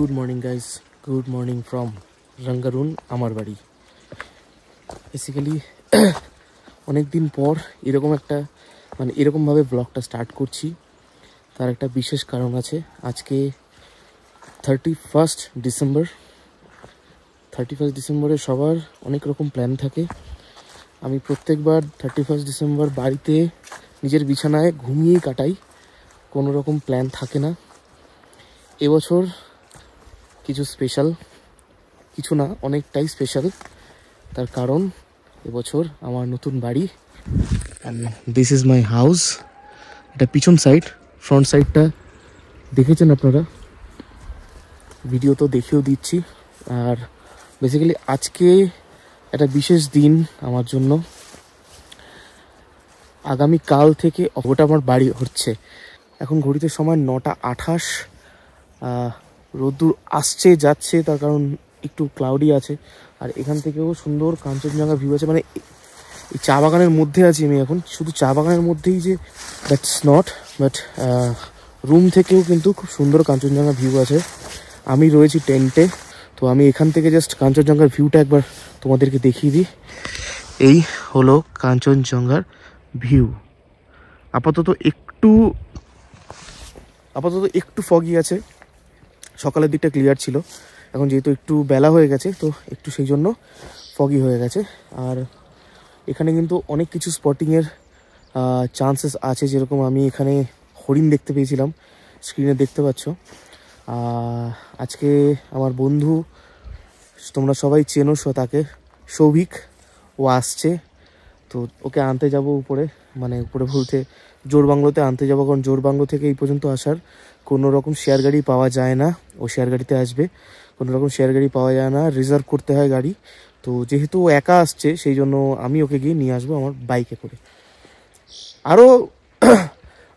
Good morning guys, good morning from Rangarun আমার বাড়ি। Basically অনেক দিন পর এরকম একটা এরকমভাবে ব্লগটা স্টার্ট করছি। তার একটা বিশেষ কারণ আছে। আজকে 31 ডিসেম্বর। 31 ডিসেম্বরে সবার অনেক রকম প্ল্যান থাকে। আমি প্রত্যেকবার 31 ডিসেম্বর বাড়িতে নিজের বিছানায় ঘুমিয়েই কাটাই, কোনো রকম প্ল্যান থাকে না। এবছর কিছু স্পেশাল, কিছু না অনেকটাই স্পেশাল। তার কারণ এবছর আমার নতুন বাড়ি। This is my house. এটা পিছন সাইড, ফ্রন্ট সাইডটা দেখেছেন আপনারা, ভিডিও তো দেখেও দিচ্ছি। আর বেসিক্যালি আজকে একটা বিশেষ দিন আমার জন্য। আগামী কাল থেকে ওটা আমার বাড়ি হচ্ছে। এখন ঘড়িতে সময় 9:28। রোদ্দুর আসছে যাচ্ছে, তার কারণ একটু ক্লাউডি আছে। আর এখান থেকেও সুন্দর কাঞ্চনজঙ্ঘা ভিউ আছে। এই চা বাগানের মধ্যে আছি আমি এখন। শুধু চা বাগানের মধ্যেই যে দ্যাটস নট, বাট রুম থেকেও কিন্তু খুব সুন্দর কাঞ্চনজঙ্ঘা ভিউ আছে। আমি রয়েছি টেন্টে, তো আমি এখান থেকে জাস্ট কাঞ্চনজঙ্ঘার ভিউটা একবার তোমাদেরকে দেখিয়ে দিই। এই হলো কাঞ্চনজঙ্ঘার ভিউ। আপাতত একটু ফগি আছে, সকালের দিকটা ক্লিয়ার ছিল। এখন যেহেতু একটু বেলা হয়ে গেছে, তো একটু সেই জন্য ফগি হয়ে গেছে। আর এখানে কিন্তু অনেক কিছু স্পটিংয়ের চান্সেস আছে। যেরকম আমি এখানে হরিণ দেখতে পেয়েছিলাম, স্ক্রিনে দেখতে পাচ্ছ। আজকে আমার বন্ধু, তোমরা সবাই চেনো তাকে, সৌভিক, ও আসছে। তো ওকে আনতে যাব উপরে, উপরে বলতে জোরবাংলোতে আনতে যাবো। কারণ জোরবাংলো থেকে এই পর্যন্ত আসার কোনো রকম শেয়ার গাড়ি পাওয়া যায় না। ও শেয়ার গাড়িতে আসবে, কোনো রকম শেয়ার গাড়ি পাওয়া যায় না, রিজার্ভ করতে হয় গাড়ি। তো যেহেতু ও একা আসছে, সেই জন্য আমি ওকে গিয়ে নিয়ে আসবো আমার বাইকে করে।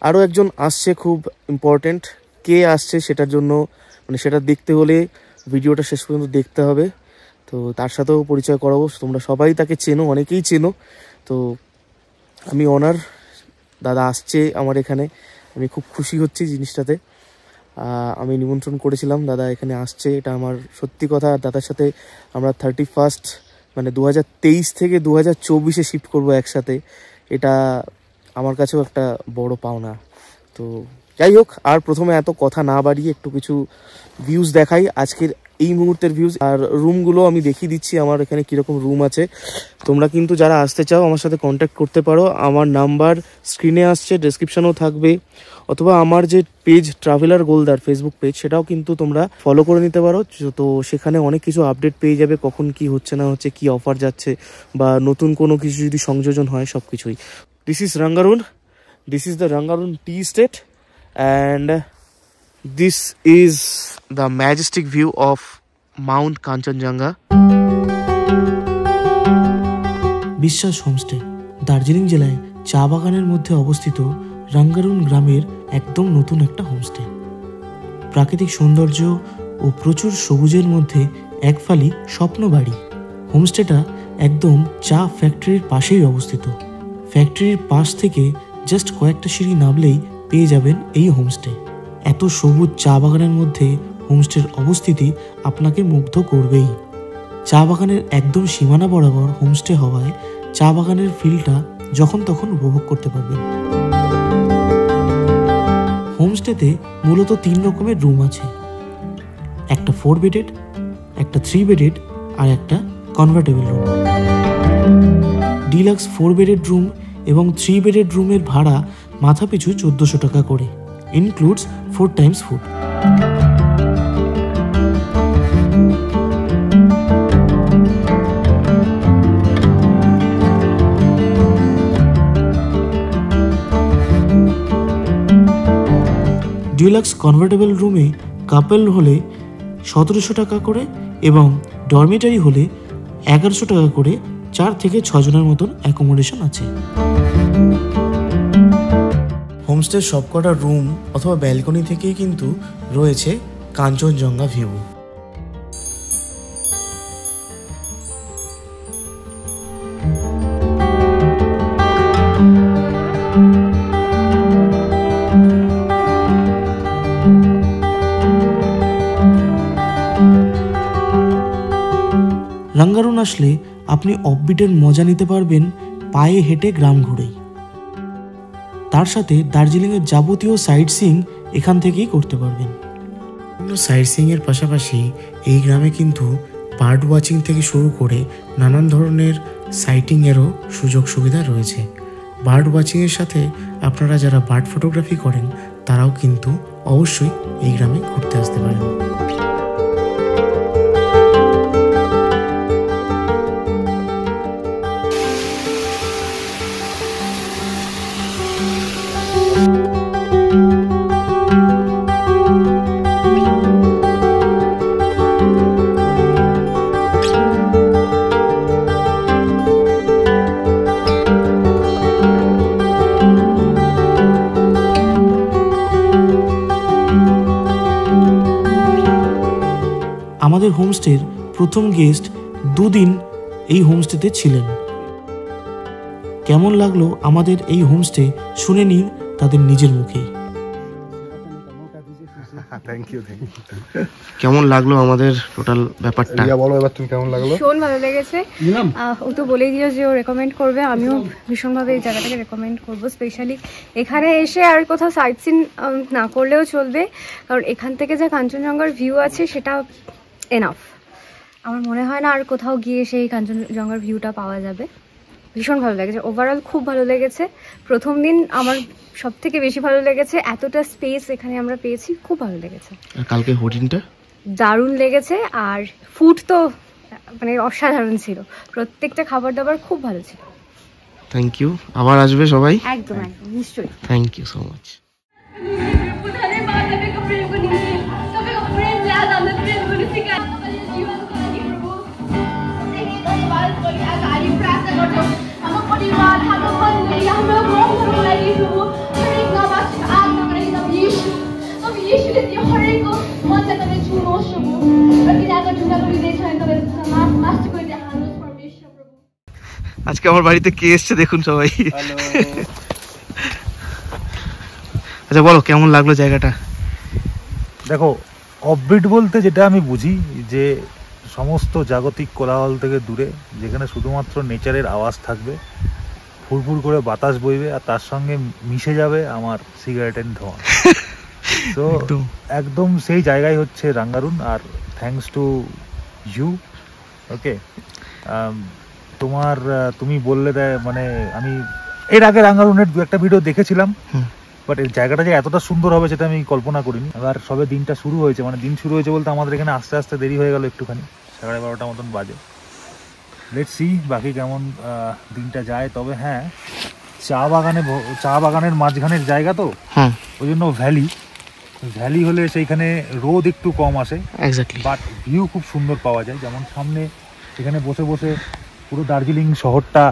আরও একজন আসছে, খুব ইম্পর্টেন্ট। কে আসছে সেটার জন্য সেটা দেখতে হলে ভিডিওটা শেষ পর্যন্ত দেখতে হবে। তো তার সাথেও পরিচয় করাবো। তোমরা সবাই তাকে চেনো, অনেকেই চেনো। তো আমি অনার, দাদা আসছে আমার এখানে। আমি খুব খুশি হচ্ছি জিনিসটাতে। আমি নিমন্ত্রণ করেছিলাম, দাদা এখানে আসছে, এটা আমার সত্যি কথা। দাদার সাথে আমরা 31 2023 থেকে 2024-এ শিফট করবো একসাথে। এটা আমার কাছেও একটা বড় পাওনা। তো যাই হোক, আর প্রথমে এত কথা না বাড়িয়ে একটু কিছু ভিউজ দেখাই, আজকের এই মুহূর্তের ভিউজ। আর রুমগুলো আমি দেখিয়ে দিচ্ছি আমার এখানে কীরকম রুম আছে। তোমরা কিন্তু যারা আসতে চাও আমার সাথে কন্ট্যাক্ট করতে পারো। আমার নাম্বার স্ক্রিনে আসছে, ডেসক্রিপশানেও থাকবে। অথবা আমার যে page traveller Goldar Facebook page, সেটাও কিন্তু তোমরা ফলো করে নিতে পারো। তো সেখানে অনেক কিছু আপডেট পেয়ে যাবে, কখন কি হচ্ছে না হচ্ছে, কি অফার যাচ্ছে, বা নতুন কোনো কিছু যদি সংযোজন হয়, সব কিছুই। This is Rangarun, this is the Rangarun tea estate, and this is the majestic view of Mount Kanchenjunga. বিশ্বাস হোমস্টে দার্জিলিং জেলায় চা বাগানের মধ্যে অবস্থিত রাঙ্গারুন গ্রামের একদম নতুন একটা হোমস্টে। প্রাকৃতিক সৌন্দর্য ও প্রচুর সবুজের মধ্যে এক ফালি স্বপ্ন বাড়ি। হোমস্টেটা একদম চা ফ্যাক্টরির পাশেই অবস্থিত। ফ্যাক্টরির পাশ থেকে জাস্ট কয়েকটা সিঁড়ি নামলেই পেয়ে যাবেন এই হোমস্টে। এত সবুজ চা বাগানের মধ্যে হোমস্টের অবস্থিতি আপনাকে মুগ্ধ করবেই। চা বাগানের একদম সীমানা বরাবর হোমস্টে হওয়ায় চা বাগানের ফিলটা যখন তখন উপভোগ করতে পারবেন। হোমস্টেতে মূলত 3 রকমের রুম আছে। একটা 4 বেডেড, একটা 3 বেডেড, আর একটা convertible room. Deluxe 4 bedded room এবং 3 বেডেড রুমের ভাড়া মাথা পিছু 1400 টাকা করে, includes 4 Times food. Deluxe convertible রুমে কাপল হলে 1700 টাকা করে এবং ডরমিটারি হলে 1100 টাকা করে 4 থেকে 6 জনের মতন অ্যাকোমোডেশন আছে। হোমস্টের সবকটা রুম অথবা ব্যালকনি থেকেই কিন্তু রয়েছে কাঞ্চনজঙ্ঘা ভিউ। রাঙ্গারুন আসলে আপনি অফবিটের মজা নিতে পারবেন পায়ে হেঁটে গ্রাম ঘুরেই। তার সাথে দার্জিলিংয়ের যাবতীয় সাইট সিইং এখান থেকেই করতে পারবেন। সাইট সিইংয়ের পাশাপাশি এই গ্রামে কিন্তু বার্ড ওয়াচিং থেকে শুরু করে নানান ধরনের সাইটিংয়েরও সুযোগ সুবিধা রয়েছে। বার্ড ওয়াচিংয়ের সাথে আপনারা যারা বার্ড ফটোগ্রাফি করেন তারাও কিন্তু অবশ্যই এই গ্রামে ঘুরতে আসতে পারেন। আমাদের হোমস্টের প্রথম গেস্ট 2 দিন এই হোমস্টেতে ছিলেন। কেমন লাগলো আমাদের এই হোমস্টে শুনে নিন তাদের নিজের মুখেই। কেমন লাগলো আমাদের টোটাল ব্যাপারটা? বলো এবার তুমি কেমন লাগলো? ভীষণ ভালো লেগেছে। ও তো বলেই দিল যে ও রেকমেন্ড করবে, আমিও ভীষণভাবে এই জায়গাটাকে রেকমেন্ড করবো। স্পেশালি এখানে এসে আর কোথাও সাইট সিন না করলেও চলবে, কারণ এখান থেকে যা কাঞ্চনজঙ্ঘার ভিউ আছে সেটা এনাফ। আমার মনে হয় না আর কোথাও গিয়ে সেই কাঞ্চনজঙ্ঘার ভিউটা পাওয়া যাবে। ভীষণ ভালো লেগেছে, ওভারঅল খুব ভালো লেগেছে। প্রথম দিন আমার সব থেকে বেশি ভালো লেগেছে, এতটা স্পেস এখানে আমরা পেয়েছি, খুব ভালো লেগেছে। কালকে হোটেলটা দারুণ লেগেছে, আর ফুড তো মানে অসাধারণ ছিল, প্রত্যেকটা খাবার দাবার খুব ভালো ছিল। থ্যাংক ইউ, আবার আসবে সবাই? একদম একদম, নিশ্চয়ই। Thank you so much. আজকে আমার বাড়িতে কে এসছে দেখুন সবাই। আচ্ছা বলো কেমন লাগলো জায়গাটা? দেখো, অফবিট বলতে যেটা আমি বুঝি যে সমস্ত জাগতিক কোলাহল থেকে দূরে, যেখানে শুধুমাত্র নেচারের আওয়াজ থাকবে, ফুরফুর করে বাতাস বইবে, আর তার সঙ্গে মিশে যাবে আমার সিগারেটের ধোঁয়া। তো একদম সেই জায়গায় হচ্ছে রাঙ্গারুন। আর থ্যাঙ্কস টু ইউ। ওকে, তুমি বললে মানে আমি এর আগে রাঙ্গারুনের 2-1 ভিডিও দেখেছিলাম, বাট এই জায়গাটা যে এতটা সুন্দর হবে সেটা আমি কল্পনা করিনি। এবার সবে দিনটা শুরু হয়েছে, মানে দিন শুরু হয়েছে বলতে আমাদের এখানে আস্তে আস্তে দেরি হয়ে গেল একটুখানি, 12:30 মতন বাজে। লেটস সি বাকি কেমন দিনটা যায়। তবে হ্যাঁ, চা বাগানের মাঝখানের জায়গা তো, ওই জন্য ভ্যালি হলে সেইখানে রোদ একটু কম আসে, বাট ভিউ খুব সুন্দর পাওয়া যায়। যেমন সামনে এখানে বসে বসে পুরো দার্জিলিং শহরটা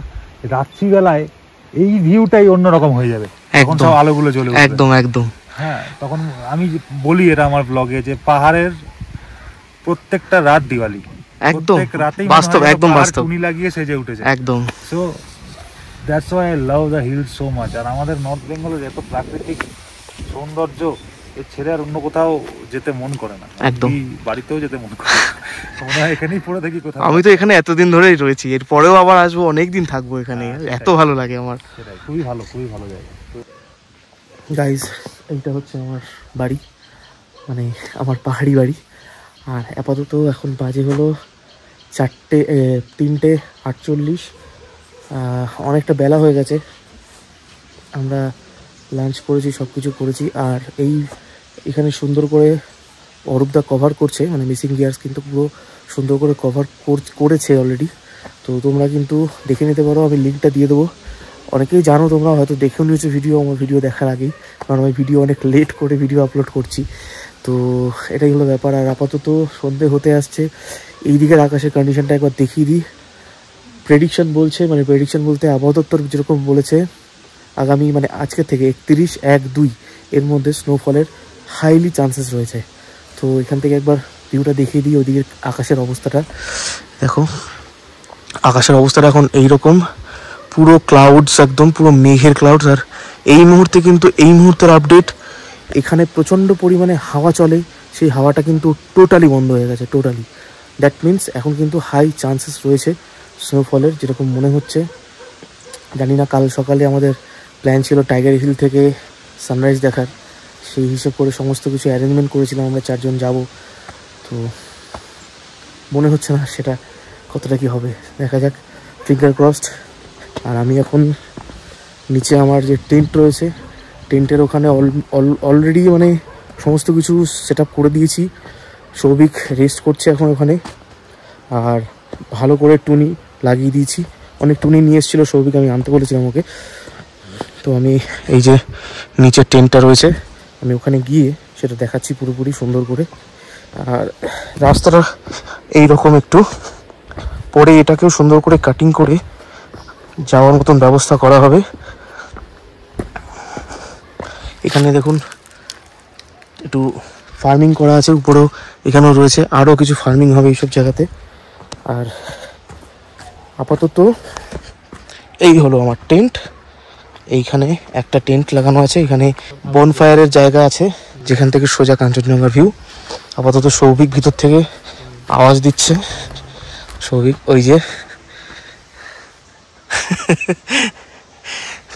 রাত্রিবেলায় এই ভিউটাই অন্যরকম হয়ে যাবে, তখন সব আলোগুলো জ্বলে উঠবে। একদম একদম। হ্যাঁ, তখন আমি বলি এটা আমার ব্লগে যে পাহাড়ের প্রত্যেকটা রাত দিওয়ালি, একদম রাতেই বাস্তব, একদম বাস্তব, টুনি লাগিয়ে সেজে উঠেছে একদম। So that's why I love the hills so much. আর আমাদের নর্থ বেঙ্গলের এত প্রাকৃতিক সৌন্দর্য এর ছেড়ে আর অন্য কোথাও যেতে মন করে না, একদম বাড়িতেও যেতে মন করে না, মনে হয় এখানেই পড়ে থাকি কোথাও। আমি তো এখানে এতদিন ধরেই রয়েছি, এরপরেও আবার আসবো, অনেকদিন থাকবো এখানে, এত ভালো লাগে আমার। সেটাই, খুবই ভালো জায়গা। গাইজ, এইটা হচ্ছে আমার বাড়ি, মানে আমার পাহাড়ি বাড়ি। আর আপাতত এখন বাজে হলো 3:48, অনেকটা বেলা হয়ে গেছে। আমরা লাঞ্চ করেছি, সব কিছু করেছি। আর এখানে সুন্দর করে অরূপদা কভার করছে, মানে মিসিং গিয়ার্স কিন্তু পুরো সুন্দর করে কভার করেছে অলরেডি। তো তোমরা কিন্তু দেখে নিতে পারো, আমি লিঙ্কটা দিয়ে দেবো। অনেকেই জানো, তোমরা হয়তো দেখেও নিয়েছো আমার ভিডিও দেখার আগেই, কারণ আমি ভিডিও অনেক লেট করে ভিডিও আপলোড করছি। তো এটাই হলো ব্যাপার। আর আপাতত সন্ধে হতে আসছে, এই দিকের আকাশের কন্ডিশনটা একবার দেখিয়ে দিই। প্রেডিকশন বলছে, মানে প্রেডিকশন বলতে আবহাওয়া দপ্তর যেরকম বলেছে, আগামী মানে আজকে থেকে 31-1-2 এর মধ্যে স্নোফলের হাইলি চান্সেস রয়েছে। তো এখান থেকে একবার ভিউটা দেখিয়ে দিই, ওদিকের আকাশের অবস্থাটা দেখো। আকাশের অবস্থাটা এখন এইরকম, পুরো ক্লাউডস, একদম পুরো মেঘের ক্লাউডস। আর এই মুহূর্তে কিন্তু, এই মুহূর্তের আপডেট, এখানে প্রচণ্ড পরিমাণে হাওয়া চলে, সেই হাওয়াটা কিন্তু টোটালি বন্ধ হয়ে গেছে, টোটালি। দ্যাট মিনস এখন কিন্তু হাই চান্সেস রয়েছে স্নোফলের, যেরকম মনে হচ্ছে। জানি না, কাল সকালে আমাদের প্ল্যান ছিল টাইগার হিল থেকে সানরাইজ দেখার, সেই হিসেব করে সমস্ত কিছু অ্যারেঞ্জমেন্ট করেছিলাম, আমরা 4 জন যাব। তো মনে হচ্ছে না সেটা কতটা কি হবে, দেখা যাক, ফিঙ্গার ক্রসড। আর আমি এখন নিচে আমার যে টেন্ট রয়েছে, টেন্টের ওখানে অলরেডি মানে সমস্ত কিছু সেট আপ করে দিয়েছি। সৌভিক রেস্ট করছে এখন ওখানে, আর ভালো করে টুনি লাগিয়ে দিয়েছি। অনেক টুনি নিয়ে এসেছিলো সৌভিক, আমি আনতে বলেছিলাম ওকে। তো আমি এই যে নিচের টেন্টটা রয়েছে, আমি ওখানে গিয়ে সেটা দেখাচ্ছি পুরোপুরি সুন্দর করে। আর রাস্তাটা এইরকম একটু, পরে এটাকেও সুন্দর করে কাটিং করে যাওয়ার মতন ব্যবস্থা করা হবে। এখানে দেখুন একটু ফার্মিং করা আছে, উপরেও এখানেও রয়েছে, আরও কিছু ফার্মিং হবে এইসব জায়গাতে। আর আপাতত এই হলো আমার টেন্ট। এইখানে একটা টেন্ট লাগানো আছে, এখানে বনফায়ারের জায়গা আছে যেখান থেকে সোজা কাঞ্চনজঙ্ঘা ভিউ। আপাতত সৌভিক ভিতর থেকে আওয়াজ দিচ্ছে, সৌভিক ওই যে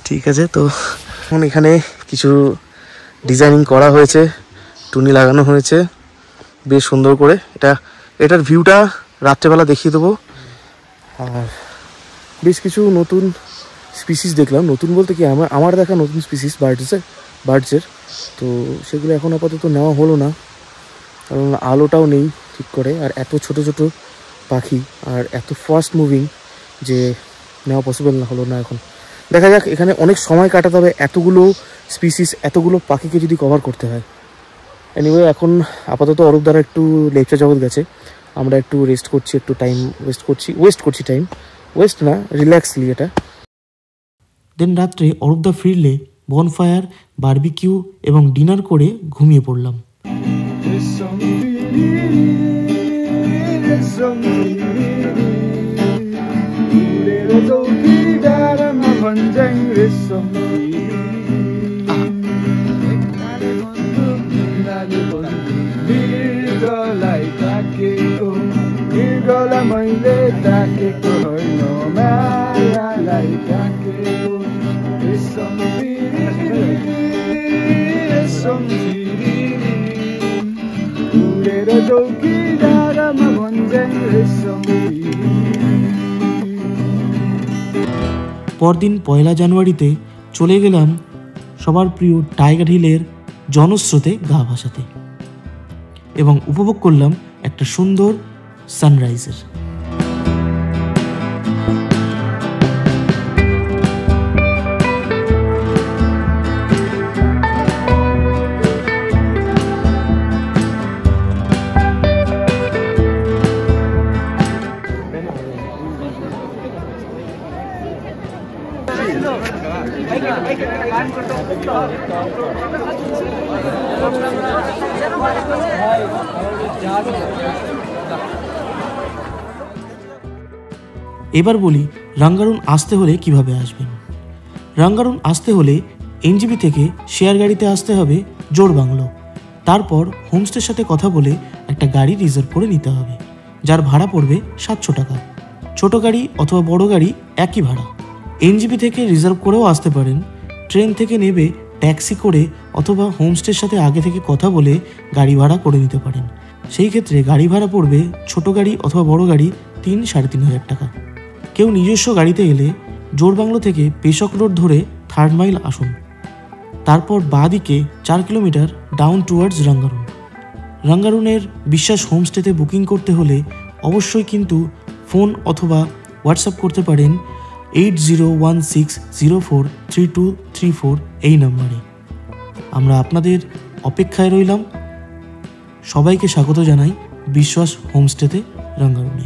ঠিক আছে। তো এখন এখানে কিছু ডিজাইনিং করা হয়েছে, টুনি লাগানো হয়েছে বেশ সুন্দর করে। এটার ভিউটা রাত্রেবেলা দেখিয়ে দেবো। আর বেশ কিছু নতুন স্পিসিস দেখলাম, নতুন বলতে কি আমার দেখা নতুন স্পিসিস বার্ডসের। তো সেগুলো এখন আপাতত নেওয়া হলো না, কারণ আলোটাও নেই ঠিক করে, আর এত ছোট ছোট পাখি আর এত ফাস্ট মুভিং যে নেওয়া পসিবল না হলো না। এখন দেখা যাক, এখানে অনেক সময় কাটাতে হবে, এতগুলো স্পিসিস এতগুলো পাখিকে যদি কভার করতে হয়। এনিওয়ে এখন আপাতত অরূপ দ্বারা একটু লেকচার জগৎ গেছে, আমরা একটু রেস্ট করছি, একটু টাইম ওয়েস্ট করছি টাইম ওয়েস্ট না, রিল্যাক্সলি এটা। দেন রাত্রে অরূপদা ফিরলে বনফায়ার, বারবিকিউ এবং ডিনার করে ঘুমিয়ে পড়লাম। পরদিন 1 জানুয়ারিতে চলে গেলাম সবার প্রিয় টাইগার হিলের জনস্রোতে গা ভাসাতে এবং উপভোগ করলাম একটা সুন্দর সানরাইজের। এবার বলি রাঙ্গারুন আসতে হলে কিভাবে আসবেন। রাঙ্গারুন আসতে হলে এনজিবি থেকে শেয়ার গাড়িতে আসতে হবে জোড়বাংলো, তারপর হোমস্টের সাথে কথা বলে একটা গাড়ি রিজার্ভ করে নিতে হবে, যার ভাড়া পড়বে 700 টাকা। ছোট গাড়ি অথবা বড় গাড়ি একই ভাড়া। এনজিবি থেকে রিজার্ভ করেও আসতে পারেন, ট্রেন থেকে নেবে ট্যাক্সি করে অথবা হোমস্টের সাথে আগে থেকে কথা বলে গাড়ি ভাড়া করে নিতে পারেন। সেই ক্ষেত্রে গাড়ি ভাড়া পড়বে ছোট গাড়ি অথবা বড় গাড়ি 3-3,500 টাকা। কেউ নিজস্ব গাড়িতে এলে জোড়বাংলো থেকে পেশক রোড ধরে 3rd মাইল আসুন, তারপর বাঁ দিকে 4 কিলোমিটার ডাউন টুয়ার্ডস রাঙ্গারুন। রাঙ্গারুনের বিশ্বাস হোমস্টেতে বুকিং করতে হলে অবশ্যই কিন্তু ফোন অথবা হোয়াটসঅ্যাপ করতে পারেন 8016043234 এই নম্বরে। আমরা আপনাদের অপেক্ষায় রইলাম। সবাইকে স্বাগত জানাই বিশ্বাস হোমস্টেতে রাঙ্গারুনে।